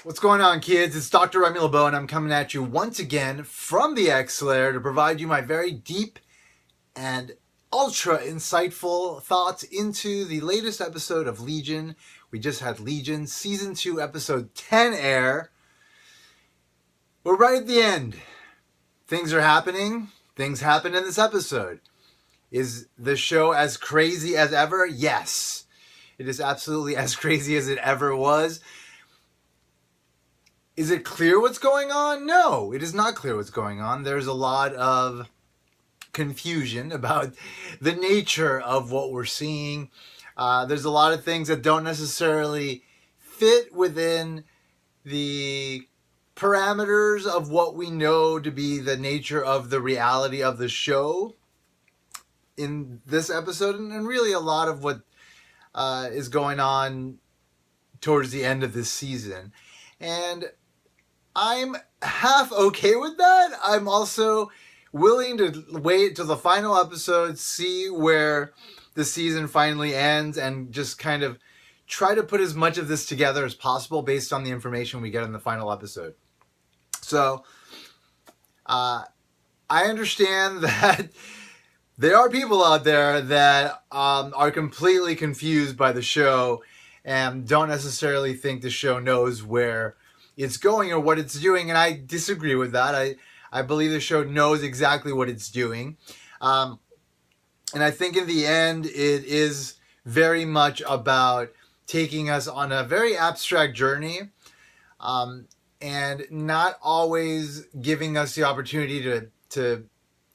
What's going on, kids? It's Dr. Remy LeBeau, and I'm coming at you once again from the X-Layer to provide you my very deep and ultra insightful thoughts into the latest episode of Legion. We just had Legion Season 2, Episode 10 air. We're right at the end. Things are happening. Things happen in this episode. Is the show as crazy as ever? Yes. It is absolutely as crazy as it ever was. Is it clear what's going on? No, it is not clear what's going on. There's a lot of confusion about the nature of what we're seeing. There's a lot of things that don't necessarily fit within the parameters of what we know to be the nature of the reality of the show in this episode, and really a lot of what is going on towards the end of this season. And I'm half okay with that. I'm also willing to wait till the final episode, see where the season finally ends, and just kind of try to put as much of this together as possible based on the information we get in the final episode. So, I understand that there are people out there that are completely confused by the show and don't necessarily think the show knows where it's going or what it's doing, and I disagree with that. I believe the show knows exactly what it's doing. And I think in the end, it is very much about taking us on a very abstract journey, and not always giving us the opportunity to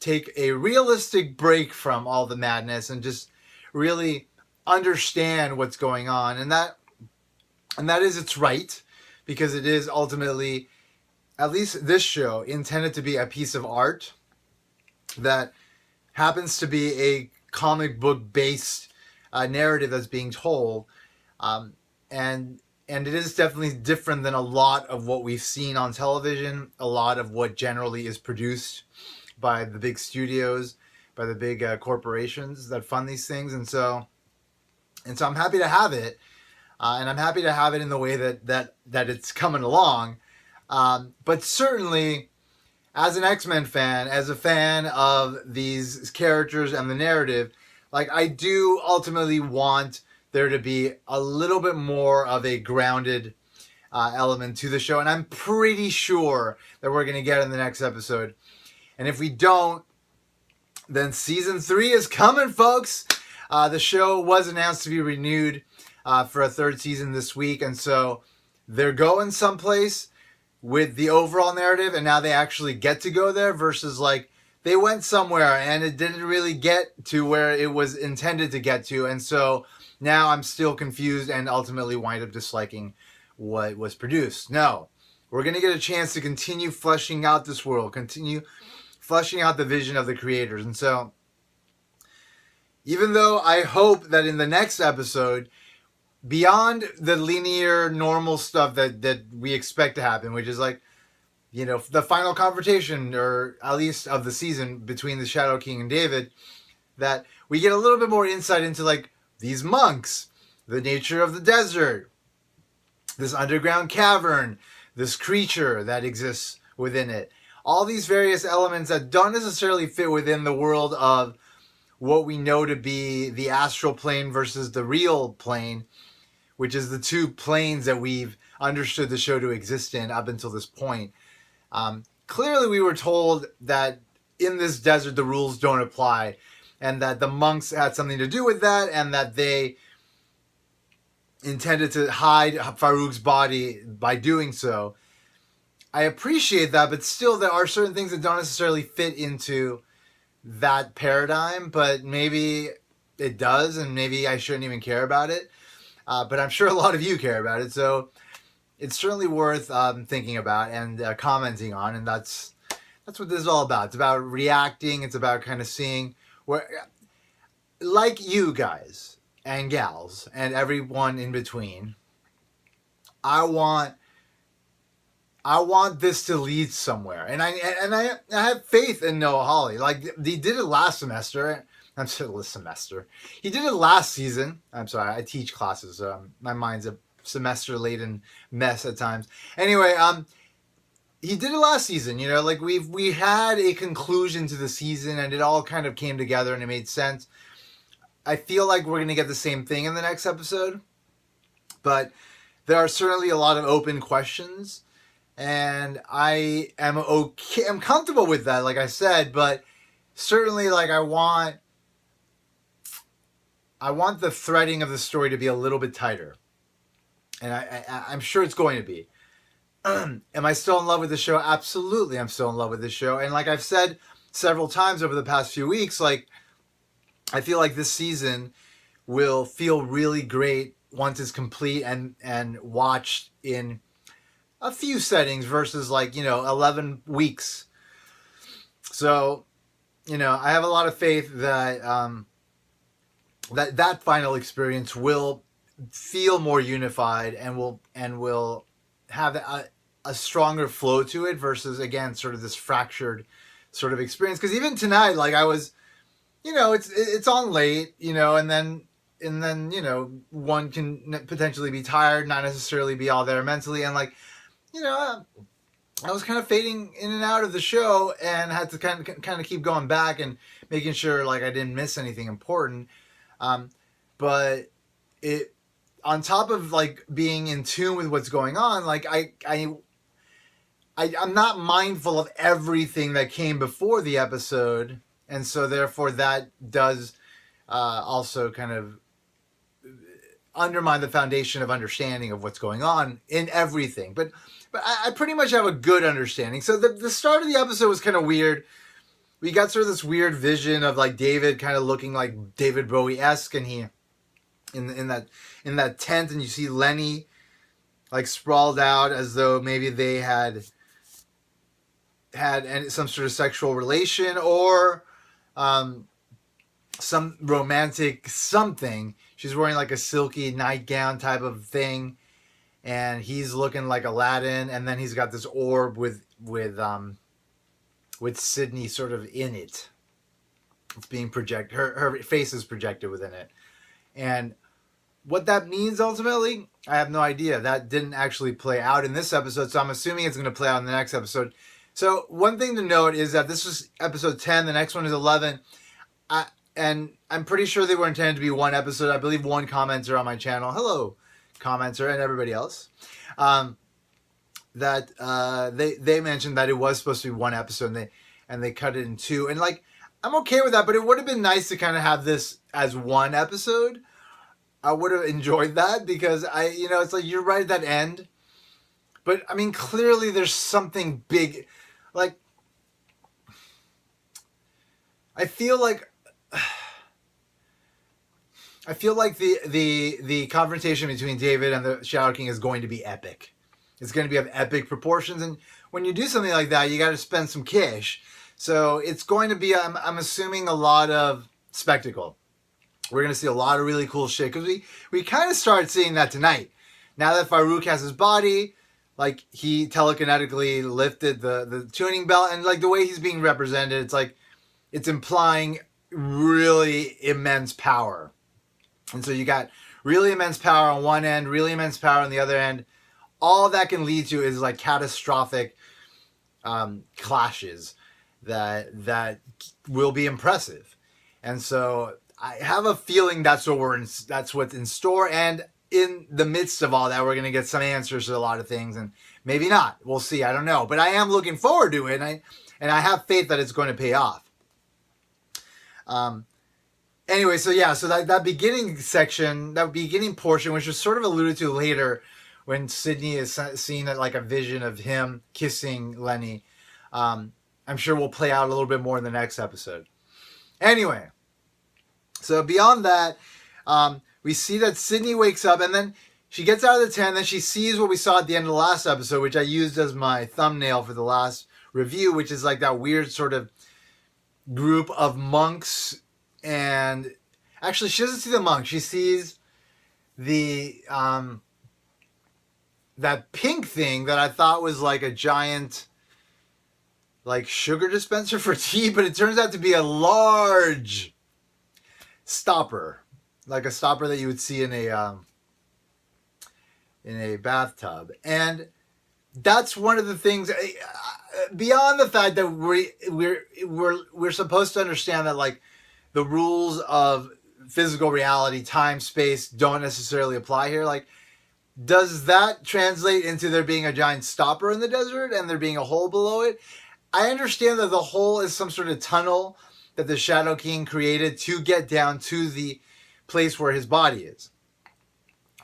take a realistic break from all the madness and just really understand what's going on. And that is its right, because it is ultimately, at least this show, intended to be a piece of art that happens to be a comic book based narrative that's being told, and it is definitely different than a lot of what we've seen on television, a lot of what generally is produced by the big studios, by the big corporations that fund these things. And so I'm happy to have it, and I'm happy to have it in the way that it's coming along. But certainly, as an X-Men fan, as a fan of these characters and the narrative, like, I do ultimately want there to be a little bit more of a grounded element to the show. And I'm pretty sure that we're going to get in the next episode. And if we don't, then Season 3 is coming, folks. The show was announced to be renewed for a third season this week. And so they're going someplace with the overall narrative, and now they actually get to go there, versus like they went somewhere and it didn't really get to where it was intended to get to. And so now I'm still confused and ultimately wind up disliking what was produced. No, we're going to get a chance to continue fleshing out this world, continue fleshing out the vision of the creators. And so, even though I hope that in the next episode, beyond the linear, normal stuff that we expect to happen, which is like, you know, the final confrontation, or at least of the season, between the Shadow King and David, that we get a little bit more insight into like these monks, the nature of the desert, this underground cavern, this creature that exists within it. All these various elements that don't necessarily fit within the world of what we know to be the astral plane versus the real plane, which is the two planes that we've understood the show to exist in up until this point. Clearly, we were told that in this desert, the rules don't apply, and that the monks had something to do with that, and that they intended to hide Farouk's body by doing so. I appreciate that, but still there are certain things that don't necessarily fit into that paradigm, but maybe it does, and maybe I shouldn't even care about it. But I'm sure a lot of you care about it, so it's certainly worth thinking about and commenting on, and that's what this is all about. It's about reacting. It's about kind of seeing where, like you guys and gals and everyone in between, I want this to lead somewhere, and I have faith in Noah Hawley. Like, they did it last semester. I'm sorry, this semester. He did it last season. I'm sorry, I teach classes. So my mind's semester laden mess at times. Anyway, he did it last season. You know, like we had a conclusion to the season, and it all kind of came together, and it made sense. I feel like we're gonna get the same thing in the next episode, but there are certainly a lot of open questions, and I am okay. I'm comfortable with that, like I said, but certainly, like I want the threading of the story to be a little bit tighter, and I'm sure it's going to be. Am I still in love with the show? Absolutely, I'm still in love with the show. And like I've said several times over the past few weeks, like I feel like this season will feel really great once it's complete and watched in a few settings versus 11 weeks. So, I have a lot of faith that that final experience will feel more unified and will have a stronger flow to it versus, again, sort of this fractured sort of experience. Because even tonight, like I was, it's on late, and then one can potentially be tired, not necessarily be all there mentally, and I was kind of fading in and out of the show and had to kind of keep going back and making sure like I didn't miss anything important. But it, on top of like being in tune with what's going on, like I'm not mindful of everything that came before the episode, and so therefore that does also kind of undermine the foundation of understanding of what's going on in everything. But I pretty much have a good understanding. So the start of the episode was kind of weird. We got sort of this weird vision of like David kind of looking like David Bowie-esque, and he in that tent, and you see Lenny like sprawled out as though maybe they had some sort of sexual relation or some romantic something. She's wearing like a silky nightgown type of thing, and he's looking like Aladdin, and then he's got this orb with Sydney sort of in it. It's being projected. Her face is projected within it, and what that means ultimately, I have no idea. That didn't actually play out in this episode, so I'm assuming it's going to play out in the next episode. So one thing to note is that this was episode 10. The next one is 11. And I'm pretty sure they were intended to be one episode. I believe one commenter on my channel, hello, commenter, and everybody else, that they mentioned that it was supposed to be one episode, and they cut it in two. And like, I'm okay with that, but it would have been nice to kind of have this as one episode. I would have enjoyed that because it's like you're right at that end. But I mean, clearly there's something big. Like, I feel like the confrontation between David and the Shadow King is going to be epic. It's going to be of epic proportions, and when you do something like that, you got to spend some cash. So it's going to be, I'm assuming, a lot of spectacle. We're going to see a lot of really cool shit, because we kind of started seeing that tonight. Now that Farouk has his body, like, he telekinetically lifted the tuning belt, and like the way he's being represented, it's like it's implying really immense power. And so you got really immense power on one end, really immense power on the other end. All that can lead to is like catastrophic clashes that will be impressive. And so I have a feeling that's what's in store. And in the midst of all that, we're going to get some answers to a lot of things, and maybe not. We'll see. I don't know. But I am looking forward to it, and I have faith that it's going to pay off. Anyway, so that beginning section, that beginning portion, which was sort of alluded to later when Sydney is seeing like a vision of him kissing Lenny, I'm sure will play out a little bit more in the next episode. Anyway, so beyond that, we see that Sydney wakes up, and then she gets out of the tent, and then she sees what we saw at the end of the last episode, which I used as my thumbnail for the last review, which is like that weird sort of group of monks. And actually, she doesn't see the monk. She sees the that pink thing that I thought was like a giant like sugar dispenser for tea, but it turns out to be a large stopper, like a stopper that you would see in in a bathtub. And that's one of the things, beyond the fact that we're supposed to understand that, like, the rules of physical reality, time, space don't necessarily apply here. Like, does that translate into there being a giant stopper in the desert and there being a hole below it? I understand that the hole is some sort of tunnel that the Shadow King created to get down to the place where his body is,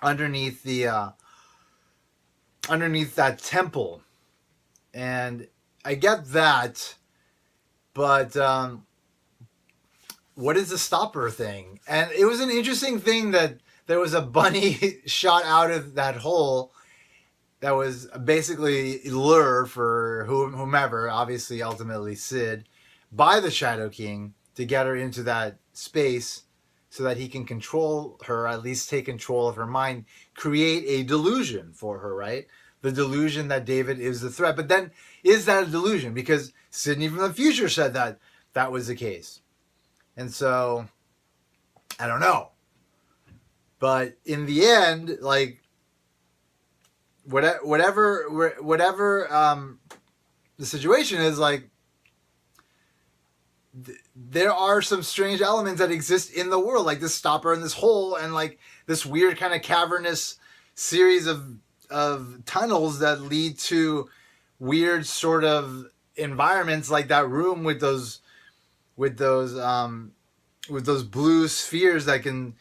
underneath that temple. And I get that, but what is the stopper thing? And it was an interesting thing that there was a bunny shot out of that hole that was basically lure for whomever, obviously ultimately Sid, by the Shadow King to get her into that space so that he can control her, at least take control of her mind, create a delusion for her, right? The delusion that David is the threat. But then, is that a delusion? Because Sydney from the future said that that was the case. And so, I don't know. But in the end, like, whatever the situation is, like, there are some strange elements that exist in the world, like this stopper and this hole and like this weird kind of cavernous series of tunnels that lead to weird sort of environments, like that room with those blue spheres that can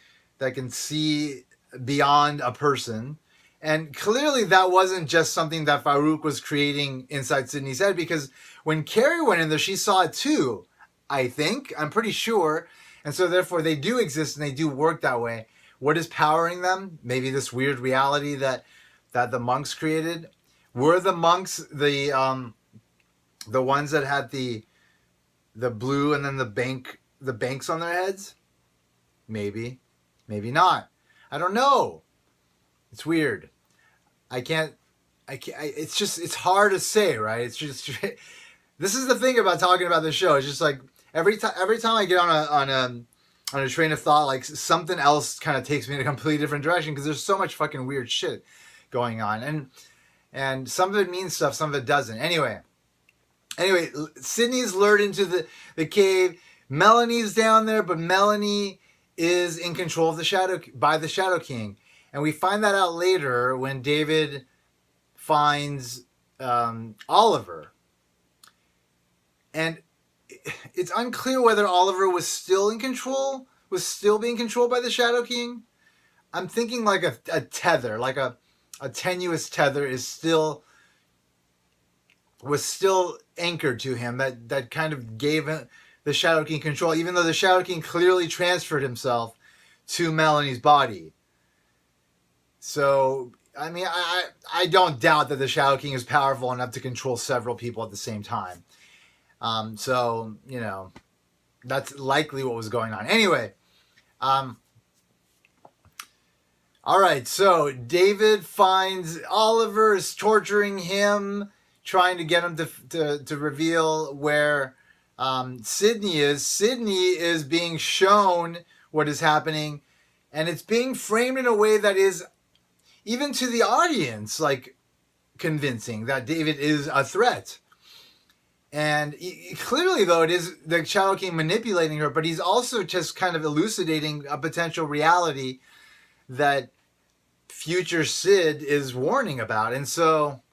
see beyond a person. And clearly that wasn't just something that Farouk was creating inside Sydney's head, because when Carrie went in there, she saw it too, I think. I'm pretty sure. And so therefore they do exist and they do work that way. What is powering them? Maybe this weird reality that the monks created. Were the monks the ones that had the blue and then the banks on their heads? Maybe. Maybe not. I don't know. It's weird. It's hard to say, right? It's just, this is the thing about talking about the show. It's just like every time I get on a train of thought, like something else kind of takes me in a completely different direction, because there's so much fucking weird shit going on. And some of it means stuff, some of it doesn't. Anyway, Sydney's lured into the cave. Melanie's down there, but Melanie is in control of the Shadow King. And we find that out later when David finds Oliver. And it's unclear whether Oliver was still being controlled by the Shadow King. I'm thinking like a tether, like a tenuous tether was still anchored to him, that kind of gave the Shadow King control, even though the Shadow King clearly transferred himself to Melanie's body. So, I mean, I don't doubt that the Shadow King is powerful enough to control several people at the same time. So, you know, that's likely what was going on. Anyway, all right, so David finds Oliver is torturing him, trying to get him to reveal where Sydney is. Sydney is being shown what is happening, and it's being framed in a way that is, even to the audience, like, convincing that David is a threat. And clearly, though, it is the Shadow King manipulating her, but he's also just kind of elucidating a potential reality that future Sid is warning about. And so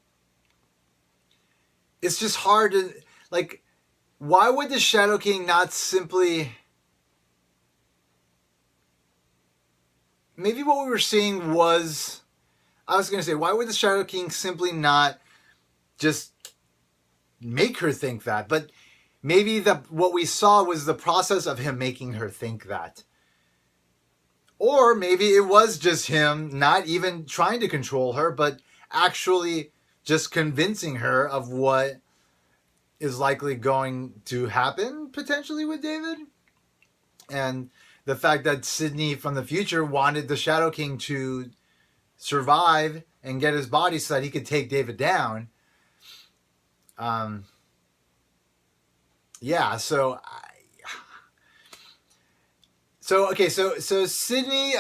it's just hard to, like, why would the Shadow King not simply... Maybe what we were seeing was... I was going to say, why would the Shadow King simply not just make her think that? But maybe what we saw was the process of him making her think that. Or maybe it was just him not even trying to control her, but actually just convincing her of what is likely going to happen, potentially, with David. And the fact that Sydney from the future wanted the Shadow King to survive and get his body so that he could take David down. Yeah, so Sydney,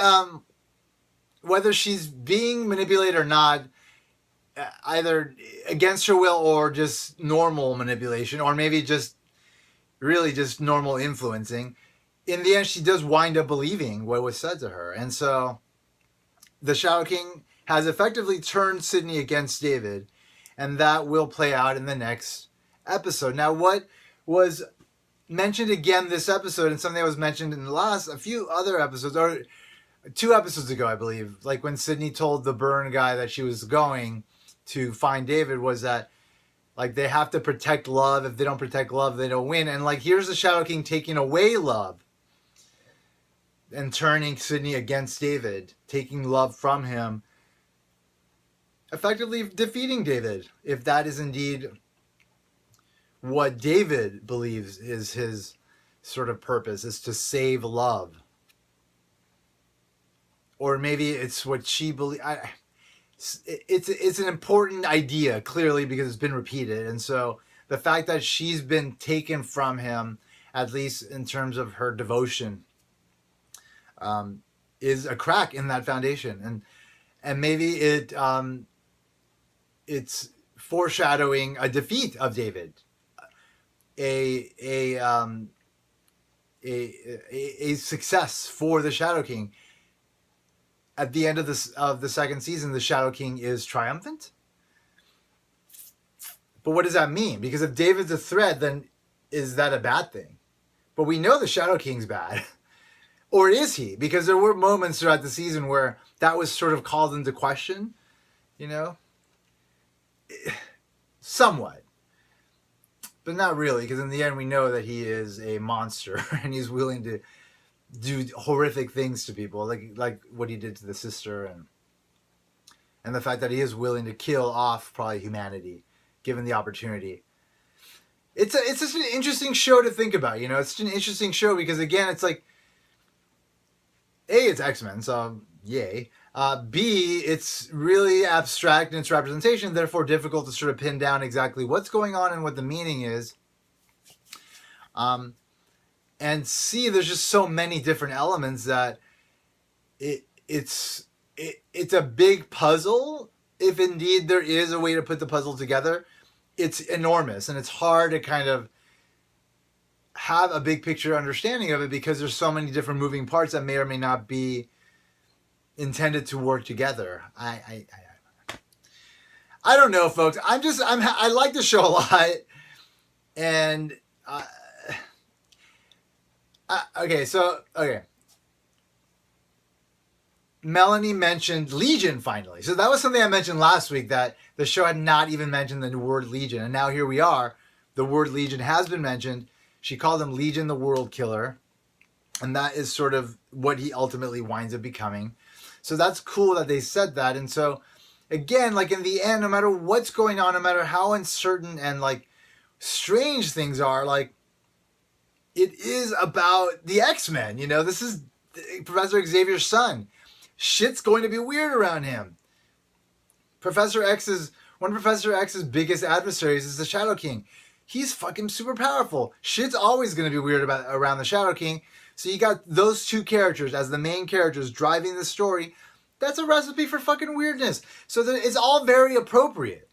whether she's being manipulated or not, either against her will or just normal manipulation, or maybe just really just normal influencing, in the end she does wind up believing what was said to her. And so the Shadow King has effectively turned Sydney against David, and that will play out in the next episode. Now, what was mentioned again this episode, and something that was mentioned in the last a few other episodes, or 2 episodes ago, I believe, like when Sydney told the burn guy that she was going to find David, was that like they have to protect love. If they don't protect love, they don't win. And like here's the Shadow King taking away love and turning Sydney against David, taking love from him, effectively defeating David, if that is indeed what David believes is his sort of purpose, is to save love. Or maybe it's what she believes. It's an important idea, clearly, because it's been repeated. And so the fact that she's been taken from him, at least in terms of her devotion, is a crack in that foundation. And maybe it's foreshadowing a defeat of David, a success for the Shadow King. At the end of the second season, the Shadow King is triumphant. But what does that mean? Because if David's a threat, then is that a bad thing? But we know the Shadow King's bad. Or is he? Because there were moments throughout the season where that was sort of called into question, you know? Somewhat. But not really, because in the end we know that he is a monster and he's willing to do horrific things to people, like what he did to the sister, and the fact that he is willing to kill off probably humanity given the opportunity. It's just an interesting show to think about, you know. It's an interesting show because again, it's like A, it's X-Men, so yay. B, it's really abstract in its representation, therefore difficult to sort of pin down exactly what's going on and what the meaning is. And C, there's just so many different elements that it's a big puzzle. If indeed there is a way to put the puzzle together, it's enormous, and it's hard to kind of have a big picture understanding of it because there's so many different moving parts that may or may not be intended to work together. I don't know, folks. I like the show a lot, and okay. Melanie mentioned Legion finally. So that was something I mentioned last week, that the show had not even mentioned the word Legion. And now here we are. The word Legion has been mentioned. She called him Legion the World Killer. And that is sort of what he ultimately winds up becoming. So that's cool that they said that. And so, again, like in the end, no matter what's going on, no matter how uncertain and like strange things are, like it is about the X-Men. You know, this is Professor Xavier's son. Shit's going to be weird around him. One of Professor X's biggest adversaries is the Shadow King. He's fucking super powerful. Shit's always going to be weird around the Shadow King. So you got those two characters as the main characters driving the story. That's a recipe for fucking weirdness. So it's all very appropriate.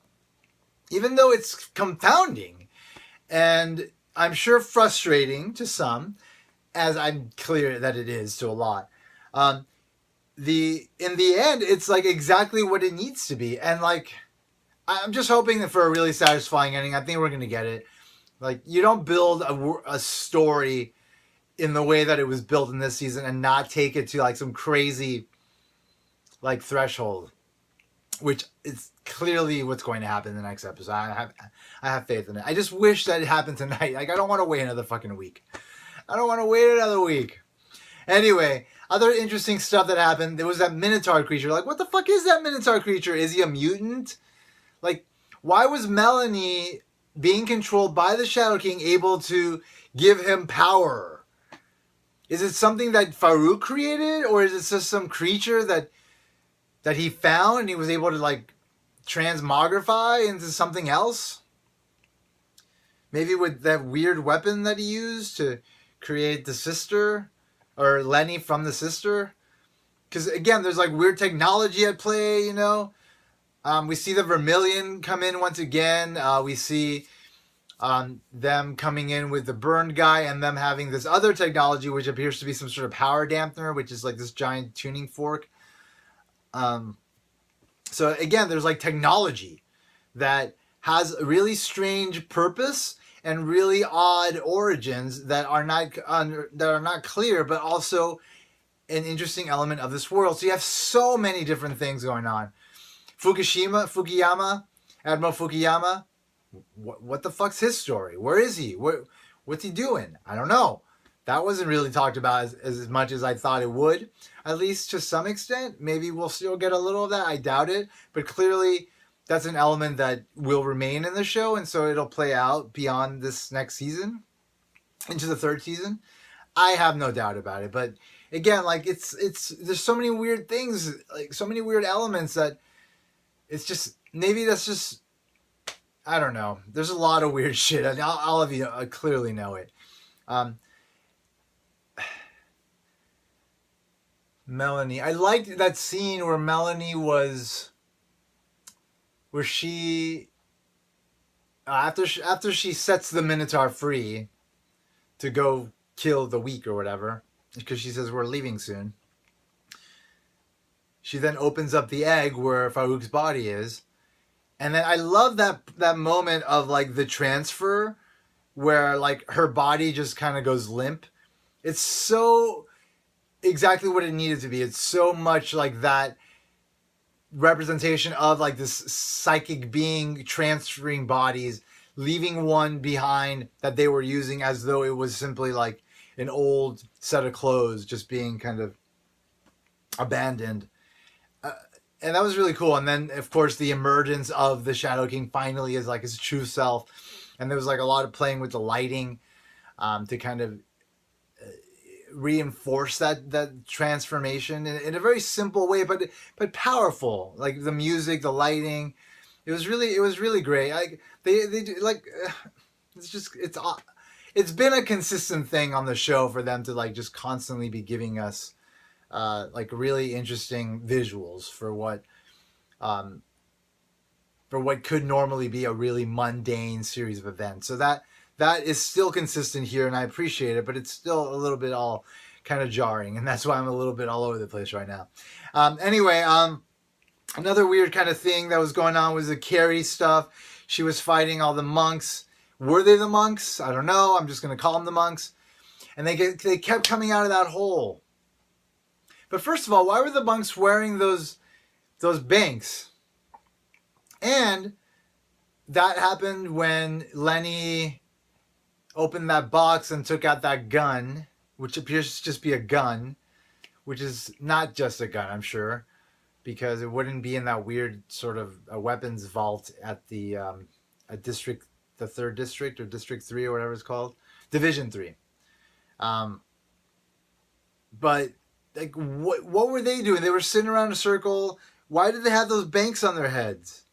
Even though it's confounding. And I'm sure frustrating to some, as I'm clear that it is to a lot. In the end, it's like exactly what it needs to be. And like, I'm just hoping that for a really satisfying ending. I think we're going to get it. Like, you don't build a story in the way that it was built in this season and not take it to like some crazy like threshold, which is clearly what's going to happen in the next episode. I have faith in it. I just wish that it happened tonight. Like, I don't want to wait another fucking week. Anyway, other interesting stuff that happened. There was that Minotaur creature. Like, what the fuck is that Minotaur creature? Is he a mutant? Like, why was Melanie being controlled by the Shadow King able to give him power? Is it something that Farouk created? Or is it just some creature that he found and he was able to, like, transmogrify into something else? Maybe with that weird weapon that he used to create the sister? Or Lenny from the sister? because again, there's like weird technology at play, you know. We see the Vermilion come in once again. We see them coming in with the burned guy and them having this other technology, which appears to be some sort of power dampener, which is like this giant tuning fork. So again, there's like technology that has a really strange purpose and really odd origins that are not clear, but also an interesting element of this world. So you have so many different things going on. Fukuyama, Admiral Fukuyama. What the fuck's his story? Where is he? What's he doing? I don't know. That wasn't really talked about as much as I thought it would, at least to some extent. Maybe we'll still get a little of that. I doubt it. But clearly, that's an element that will remain in the show, and so it'll play out beyond this next season, into the third season. I have no doubt about it. But again, like it's there's so many weird things, like so many weird elements that it's just, maybe that's just, I don't know. There's a lot of weird shit. And all of you clearly know it. Melanie. I liked that scene where Melanie was, where she, after she sets the Minotaur free to go kill the Weak or whatever, because she says we're leaving soon. She then opens up the egg where Farouk's body is. And then I love that moment of like the transfer where like her body just kind of goes limp. It's so exactly what it needed to be. It's so much like that representation of like this psychic being transferring bodies, leaving one behind that they were using as though it was simply like an old set of clothes just being kind of abandoned. And that was really cool. And then, of course, the emergence of the Shadow King finally is like his true self. And there was like a lot of playing with the lighting to kind of reinforce that transformation in a very simple way, but powerful. Like the music, the lighting, it was really great. Like they like it's been a consistent thing on the show for them to like just constantly be giving us like really interesting visuals for what could normally be a really mundane series of events. So that is still consistent here, and I appreciate it, but it's still a little bit all kind of jarring, and that's why I'm a little bit all over the place right now. Anyway, another weird kind of thing that was going on was the Carrie stuff. She was fighting all the monks. Were they the monks? I don't know. I'm just going to call them the monks. And they kept coming out of that hole. But first of all, why were the monks wearing those banks? And that happened when Lenny opened that box and took out that gun, which appears to just be a gun, which is not just a gun, I'm sure, because it wouldn't be in that weird sort of a weapons vault at the district, the 3rd district or District 3 or whatever it's called, Division 3. But like, what were they doing? They were sitting around a circle. Why did they have those banks on their heads?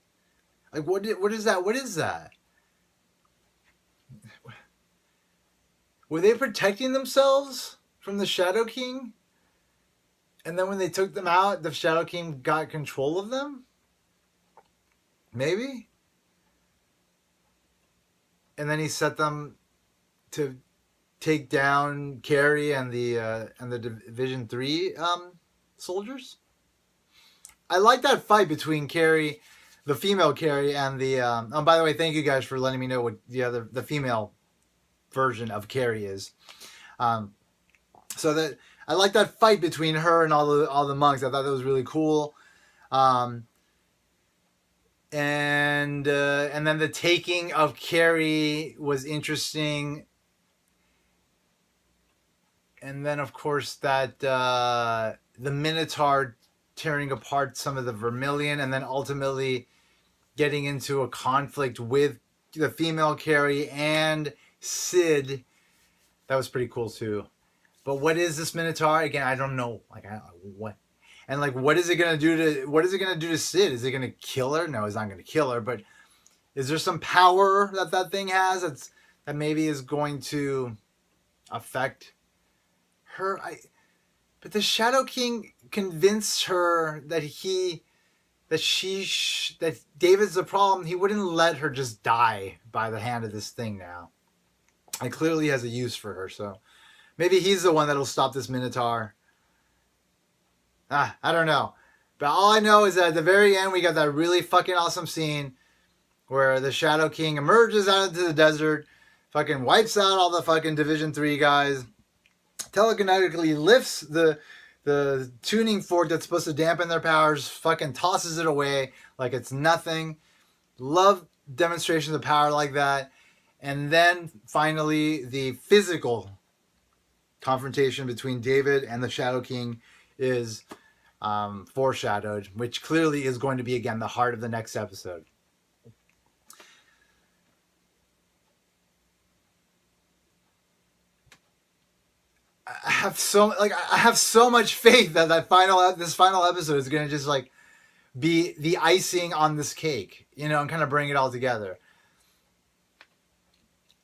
Like, what is that? What is that? Were they protecting themselves from the Shadow King? And then when they took them out, the Shadow King got control of them? Maybe? And then he set them to take down Carrie and the Division 3 soldiers? I like that fight between Carrie, the female Carrie, and the... oh, by the way, thank you guys for letting me know what the female version of Carrie is. So that I like that fight between her and all the monks. I thought that was really cool. And then the taking of Carrie was interesting. And then, of course, that the Minotaur tearing apart some of the Vermilion, and then ultimately getting into a conflict with the female Carrie and Sid. That was pretty cool too. But what is this Minotaur again? I don't know. Like, what? And like, what is it gonna do to Sid? Is it gonna kill her? No, it's not gonna kill her. But is there some power that thing has that maybe is going to affect her? But the Shadow King convinced her that that David's the problem. He wouldn't let her just die by the hand of this thing now. And clearly has a use for her, so maybe he's the one that'll stop this Minotaur. I don't know. But all I know is that at the very end, we got that really fucking awesome scene where the Shadow King emerges out into the desert, fucking wipes out all the fucking Division 3 guys, telekinetically lifts the tuning fork that's supposed to dampen their powers, fucking tosses it away like it's nothing. Love demonstrations of power like that. And then finally the physical confrontation between David and the Shadow King is foreshadowed, which clearly is going to be, again, the heart of the next episode. I have so much faith that this final episode is going to just like be the icing on this cake, you know, and kind of bring it all together.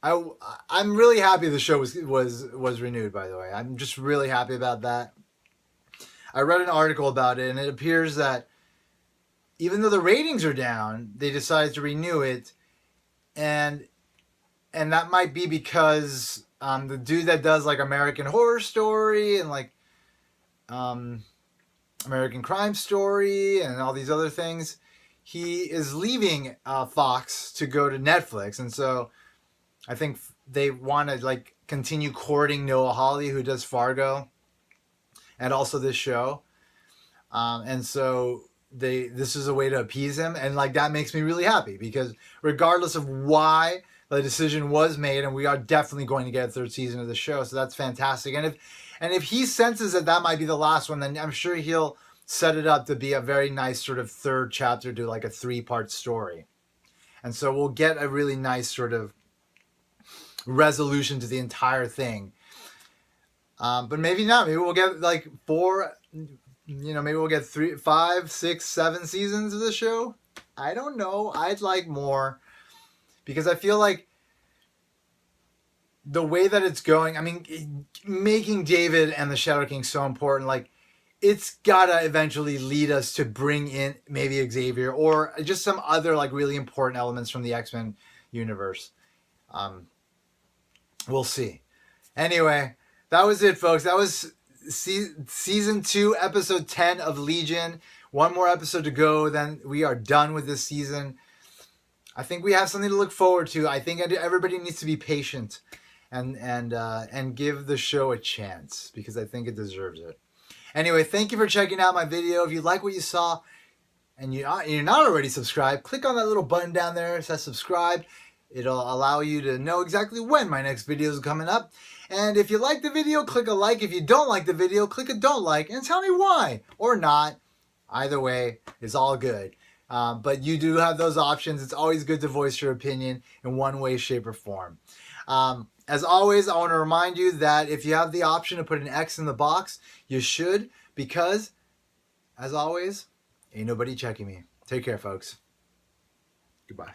I'm really happy the show was renewed, by the way. I'm just really happy about that. I read an article about it, and it appears that even though the ratings are down, they decided to renew it, and that might be because the dude that does like American Horror Story and like American Crime Story and all these other things, he is leaving Fox to go to Netflix, and so I think they want to like continue courting Noah Hawley, who does Fargo, and also this show, and so this is a way to appease him, and like that makes me really happy because regardless of why the decision was made, and we are definitely going to get a third season of the show, so that's fantastic. And if he senses that might be the last one, then I'm sure he'll set it up to be a very nice sort of third chapter to like a 3-part story, and so we'll get a really nice sort of resolution to the entire thing. But maybe not. Maybe we'll get like 4, maybe we'll get 3, 5, 6, 7 seasons of the show. I don't know. I'd like more because I feel like the way that it's going, I mean, making David and the Shadow King so important, like it's gotta eventually lead us to bring in maybe Xavier or just some other like really important elements from the X-Men universe. We'll see. Anyway, that was it, folks. That was season 2, episode 10 of Legion. One more episode to go, then we are done with this season. I think we have something to look forward to. I think everybody needs to be patient and give the show a chance because I think it deserves it. Anyway, thank you for checking out my video. If you like what you saw and you're not already subscribed, click on that little button down there that says subscribe. It'll allow you to know exactly when my next video is coming up. And if you like the video, click a like. If you don't like the video, click a don't like and tell me why or not. Either way, it's all good. But you do have those options. It's always good to voice your opinion in one way, shape, or form. As always, I want to remind you that if you have the option to put an X in the box, you should, because, as always, ain't nobody checking me. Take care, folks. Goodbye.